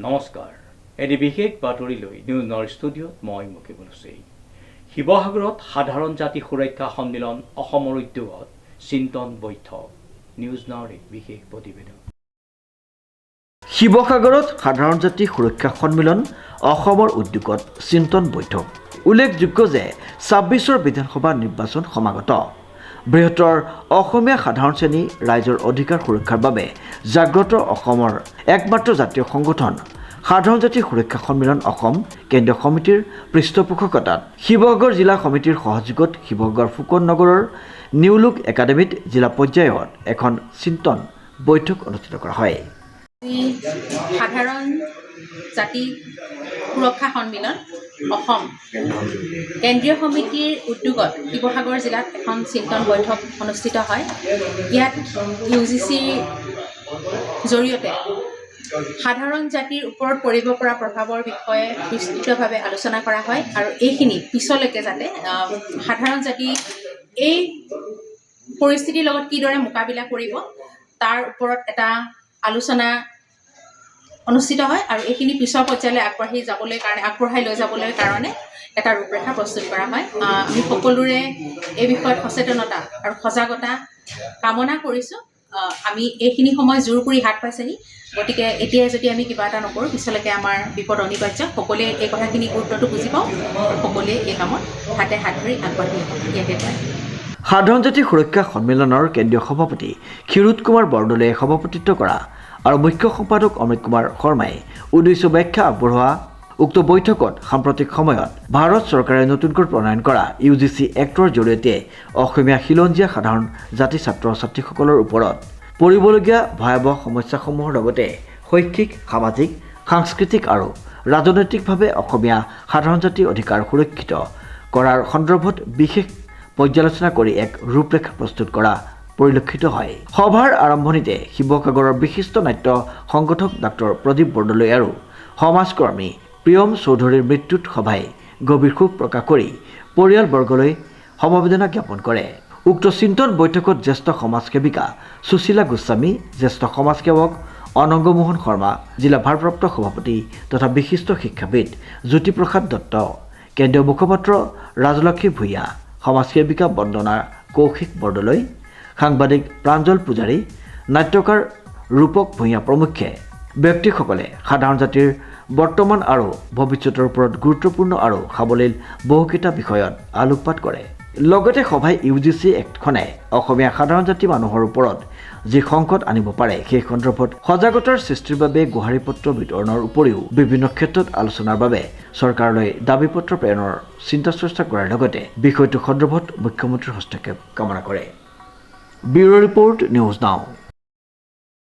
নমস্কাৰ এটি বিশেষ বাতৰি লৈ নিউজ নৰ ষ্টুডিঅ'ত মই মুকিবুল হুছেইন। শিৱসাগৰত সাধাৰণ জাতি সুৰক্ষা সন্মিলন অসমৰ উদ্যোগত চিন্তন বৈঠক। নিউজ নৰ এক বিশেষ প্ৰতিবেদন। শিৱসাগৰত সাধাৰণ জাতি সুৰক্ষা সন্মিলন অসমৰ উদ্যোগত চিন্তন বৈঠক। উল্লেখযোগ্য যে ২৬ৰ বিধানসভা নিৰ্বাচন সমাগত। বৃহত্তৰ অসমীয়া সাধাৰণ শ্ৰেণী ৰাইজৰ অধিকাৰ সুৰক্ষাৰ বাবে জাগ্ৰত অসমৰ একমাত্ৰ জাতীয় সংগঠন সাধাৰণ জাতি সুৰক্ষা সন্মিলন অসম কেন্দ্ৰীয় সমিতিৰ পৃষ্ঠপোষকতাত শিৱসাগৰ জিলা সমিতিৰ সহযোগত শিৱসাগৰ ফুকন নগৰৰ নিউলুক একাডেমীত জিলা পৰ্যায়ত এখন চিন্তন বৈঠক অনুষ্ঠিত কৰা হয়। সাধাৰণ জাতি সুৰক্ষা সন্মিলন অসম কেন্দ্ৰীয় সমিতিৰ উদ্যোগত শিৱসাগৰ জিলাত এখন চিন্তন বৈঠক অনুষ্ঠিত হয়। ইয়াত UGCৰ জৰিয়তে সাধাৰণ জাতিৰ ওপৰত পৰিব পৰা প্ৰভাৱৰ বিষয়ে বিস্তৃতভাৱে আলোচনা কৰা হয় আৰু এইখিনি পিছলৈকে যাতে সাধাৰণ জাতি এই পৰিস্থিতিৰ লগত কিদৰে মোকাবিলা কৰিব তাৰ ওপৰত এটা আলোচনা অনুষ্ঠিত হয় আৰু এইখিনি পিছৰ পৰ্যায়লৈ আগবঢ়াই লৈ যাবলৈ কাৰণে এটা ৰূপৰেখা প্ৰস্তুত কৰা হয়। আমি সকলোৰে এই বিষয়ত সচেতনতা আৰু সজাগতা কামনা কৰিছোঁ। আমি এইখিনি সময় জোৰ কৰি হাত পাইছেহি, গতিকে এতিয়াই যদি আমি কিবা এটা নকৰোঁ পিছলৈকে আমাৰ বিপদ অনিবাৰ্য। সকলোৱে এই কথাখিনি গুৰুত্বটো বুজি পাওঁ আৰু সকলোৱে এই কামত হাতে হাত ধৰি আগবাঢ়ি ইয়াকে কয়। সাধাৰণ জাতি সুৰক্ষা সন্মিলনৰ কেন্দ্ৰীয় সভাপতি ক্ষীৰোদ কুমাৰ বৰদলৈয়ে সভাপতিত্ব কৰা আৰু মুখ্য সম্পাদক অমৃত কুমাৰ শৰ্মাই উদ্দেশ্য ব্যাখ্যা আগবঢ়োৱা উক্ত বৈঠকত সাম্প্ৰতিক সময়ত ভাৰত চৰকাৰে নতুনকৈ প্ৰণয়ন কৰা UGC এক্টৰ জৰিয়তে অসমীয়া খিলঞ্জীয়া সাধাৰণ জাতি ছাত্ৰ ছাত্ৰীসকলৰ ওপৰত পৰিবলগীয়া ভয়াৱহ সমস্যাসমূহৰ লগতে শৈক্ষিক, সামাজিক, সাংস্কৃতিক আৰু ৰাজনৈতিকভাৱে অসমীয়া সাধাৰণ জাতিৰ অধিকাৰ সুৰক্ষিত কৰাৰ সন্দৰ্ভত বিশেষ পৰ্যালোচনা কৰি এক ৰূপৰেখা প্ৰস্তুত কৰা পৰিলক্ষিত হয়। সভাৰ আৰম্ভণিতে শিৱসাগৰৰ বিশিষ্ট নাট্য সংগঠক ডাক্তৰ প্ৰদীপ বৰদলৈ আৰু সমাজকৰ্মী প্ৰিয়ম চৌধুৰীৰ মৃত্যুত সভাই গভীৰ শোক প্ৰকাশ কৰি পৰিয়ালবৰ্গলৈ সমবেদনা জ্ঞাপন কৰে। উক্ত চিন্তন বৈঠকত জ্যেষ্ঠ সমাজসেৱিকা সুশীলা গোস্বামী, জ্যেষ্ঠ সমাজসেৱক অনঙ্গমোহন শৰ্মা, জিলা ভাৰপ্ৰাপ্ত সভাপতি তথা বিশিষ্ট শিক্ষাবিদ জ্যোতিপ্ৰসাদ দত্ত, কেন্দ্ৰীয় মুখপাত্ৰ ৰাজলক্ষ্মী ভূঞা, সমাজসেৱিকা বন্দনা কৌশিক বৰদলৈ, সাংবাদিক প্ৰাঞ্জল পূজাৰী, নাট্যকাৰ ৰূপক ভূঞা প্ৰমুখ্যে ব্যক্তিসকলে সাধাৰণ জাতিৰ বৰ্তমান আৰু ভৱিষ্যতৰ ওপৰত গুৰুত্বপূৰ্ণ আৰু সাৱলীল বহুকেইটা বিষয়ত আলোকপাত কৰে। লগতে সভাই UGC এক্টখনে অসমীয়া সাধাৰণ জাতি মানুহৰ ওপৰত যি সংকট আনিব পাৰে সেই সন্দৰ্ভত সজাগতাৰ সৃষ্টিৰ বাবে গুহাৰি পত্ৰ বিতৰণৰ উপৰিও বিভিন্ন ক্ষেত্ৰত আলোচনাৰ বাবে চৰকাৰলৈ দাবী পত্ৰ প্ৰেৰণৰ চিন্তা চৰ্চা কৰাৰ লগতে বিষয়টো সন্দৰ্ভত মুখ্যমন্ত্ৰীৰ হস্তক্ষেপ কামনা কৰে। Bureau report, news now.